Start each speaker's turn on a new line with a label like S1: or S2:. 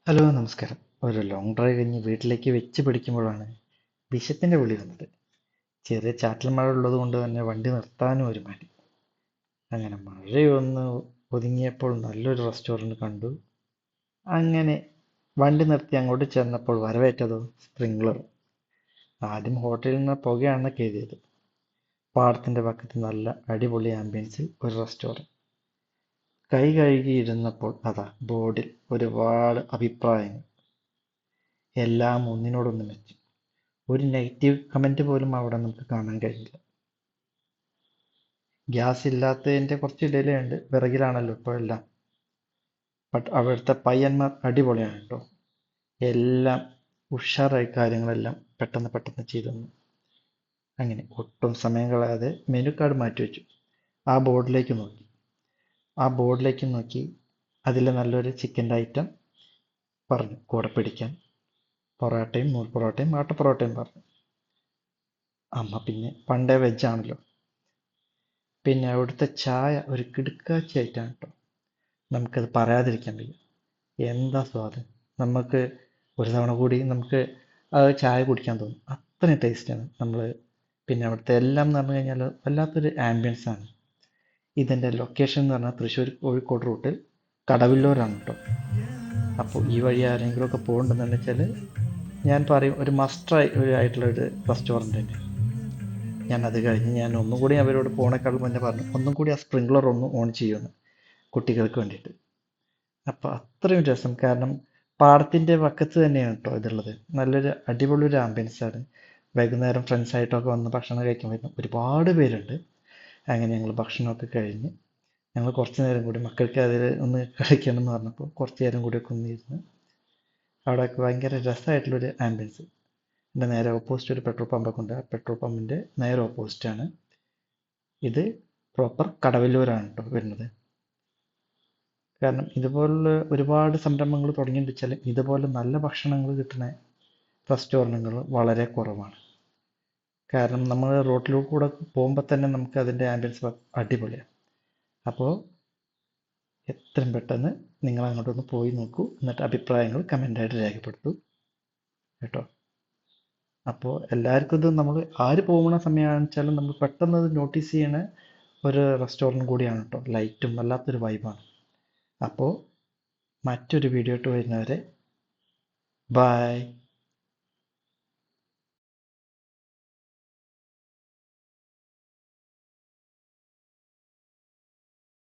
S1: Hello നമസ്കാരം. ഒരു long drive കഴിഞ്ഞ് വീട്ടിലേക്ക് വെച്ച് പിടിക്കുമ്പോഴാണ് വിശപ്പിൻ്റെ വിളി വന്നത്. ചെറിയ ചാറ്റൽ മഴ ഉള്ളത് കൊണ്ട് തന്നെ വണ്ടി നിർത്താനും ഒരു മടി. അങ്ങനെ മഴയൊന്ന് ഒതുങ്ങിയപ്പോൾ നല്ലൊരു റെസ്റ്റോറൻറ്റ് കണ്ടു. അങ്ങനെ വണ്ടി നിർത്തി അങ്ങോട്ട് ചെന്നപ്പോൾ വരവേറ്റതോ സ്പ്രിംഗ്ലർ. ആദ്യം ഹോട്ടലിൽ നിന്ന് പുകയാണെന്ന് കരുതിയത്. പാടത്തിൻ്റെ പക്കത്ത് നല്ല അടിപൊളി ആംബിയൻസിൽ ഒരു റെസ്റ്റോറൻറ്റ്. കൈ കഴുകിയിരുന്നപ്പോൾ അതാ ബോർഡിൽ ഒരുപാട് അഭിപ്രായങ്ങൾ. എല്ലാം ഒന്നിനോടൊന്ന് മെച്ചം. ഒരു നെഗറ്റീവ് കമൻറ്റ് പോലും അവിടെ നമുക്ക് കാണാൻ കഴിയില്ല. ഗ്യാസ് ഇല്ലാത്തതിൻ്റെ കുറച്ച് ഡിലേ ഉണ്ട്, വിറകിലാണല്ലോ ഇപ്പോൾ എല്ലാം. ബട്ട് അവിടുത്തെ പയ്യന്മാർ അടിപൊളിയാണ് കേട്ടോ. എല്ലാം ഉഷാറായി കാര്യങ്ങളെല്ലാം പെട്ടെന്ന് പെട്ടെന്ന് ചെയ്തു തന്നു. അങ്ങനെ ഒട്ടും സമയം കളയാതെ മെനു കാർഡ് മാറ്റി വെച്ചു. ആ ബോർഡിലേക്ക് നോക്കി. അതിൽ നല്ലൊരു ചിക്കൻ്റെ ഐറ്റം പറഞ്ഞു കൂടെ പിടിക്കാൻ. പൊറോട്ടയും നൂൽ പൊറോട്ടയും ആട്ട പൊറോട്ടയും പറഞ്ഞു. അമ്മ പിന്നെ പണ്ടേ വെജാണല്ലോ. പിന്നെ അവിടുത്തെ ചായ ഒരു കിടുക്കാച്ചി ആയിട്ടാണ് കേട്ടോ. നമുക്കത് പറയാതിരിക്കാൻ വയ്യ. എന്താ സ്വാദ്. നമുക്ക് ഒരു തവണ കൂടി നമുക്ക് അത് ചായ കുടിക്കാൻ തോന്നും, അത്രയും ടേസ്റ്റാണ്. പിന്നെ അവിടുത്തെ എല്ലാം എന്ന് പറഞ്ഞു കഴിഞ്ഞാൽ വല്ലാത്തൊരു ആംബിയൻസ് ആണ്. ഇതിൻ്റെ ലൊക്കേഷൻ എന്ന് പറഞ്ഞാൽ തൃശ്ശൂർ കോഴിക്കോട് റൂട്ടിൽ കടവില്ലൂരാണ് കേട്ടോ. അപ്പോൾ ഈ വഴി ആരെങ്കിലുമൊക്കെ പോകുന്നുണ്ടെന്ന് വെച്ചാൽ ഞാൻ പറയും, ഒരു മസ്റ്റ് ആയിട്ടുള്ളൊരു റെസ്റ്റോറൻറ്റ് തന്നെ. അത് കഴിഞ്ഞ് ഞാൻ ഒന്നും കൂടി അവരോട് പോണേക്കാൾ മുന്നേ പറഞ്ഞു ഒന്നും കൂടി ആ സ്പ്രിംഗ്ലർ ഒന്ന് ഓൺ ചെയ്യുമെന്ന്, കുട്ടികൾക്ക് വേണ്ടിയിട്ട്. അപ്പോൾ അത്രയും രസം. കാരണം പാടത്തിൻ്റെ വക്കത്ത് തന്നെയാണ് കേട്ടോ ഇതുള്ളത്. നല്ലൊരു അടിപൊളി ഒരു ആംബിയൻസ് ആണ്. വൈകുന്നേരം ഫ്രണ്ട്സായിട്ടൊക്കെ വന്ന് ഭക്ഷണം കഴിക്കാൻ വരുന്ന ഒരുപാട് പേരുണ്ട്. അങ്ങനെ ഞങ്ങൾ ഭക്ഷണമൊക്കെ കഴിഞ്ഞ് ഞങ്ങൾ കുറച്ച് നേരം കൂടി മക്കൾക്ക് അതിൽ ഒന്ന് കളിക്കണം എന്ന് പറഞ്ഞപ്പോൾ കുറച്ച് നേരം കൂടിയൊക്കെ ഒന്നിരുന്ന് അവിടെയൊക്കെ ഭയങ്കര രസമായിട്ടുള്ളൊരു ആംബിയൻസ്. എൻ്റെ നേരെ ഓപ്പോസിറ്റ് ഒരു പെട്രോൾ പമ്പൊക്കെ ഉണ്ട്. ആ പെട്രോൾ പമ്പിൻ്റെ നേരെ ഓപ്പോസിറ്റാണ് ഇത്. പ്രോപ്പർ കടവല്ലൂരാണ് കേട്ടോ വരുന്നത്. കാരണം ഇതുപോലുള്ള ഒരുപാട് സംരംഭങ്ങൾ തുടങ്ങിയിട്ട് വെച്ചാൽ ഇതുപോലെ നല്ല ഭക്ഷണങ്ങൾ കിട്ടുന്ന റെസ്റ്റോറൻറ്റുകൾ വളരെ കുറവാണ്. കാരണം നമ്മൾ റോട്ടിലൂടെ കൂടെ പോകുമ്പോൾ തന്നെ നമുക്ക് അതിൻ്റെ ആംബിയൻസ് അടിപൊളിയാണ്. അപ്പോൾ എത്രയും പെട്ടെന്ന് നിങ്ങൾ അങ്ങോട്ടൊന്ന് പോയി നോക്കൂ, എന്നിട്ട് അഭിപ്രായങ്ങൾ കമൻ്റായിട്ട് രേഖപ്പെടുത്തൂ കേട്ടോ. അപ്പോൾ എല്ലാവർക്കും ഇത് നമ്മൾ ആര് പോകുന്ന സമയമാണെന്ന് വെച്ചാലും നമ്മൾ പെട്ടെന്ന് അത് നോട്ടീസ് ചെയ്യണ ഒരു റെസ്റ്റോറൻറ്റ് കൂടിയാണ് കേട്ടോ. ലൈറ്റും വല്ലാത്തൊരു വൈബാണ്. അപ്പോൾ മറ്റൊരു വീഡിയോ ആയിട്ട് വരുന്നവരെ ബൈ.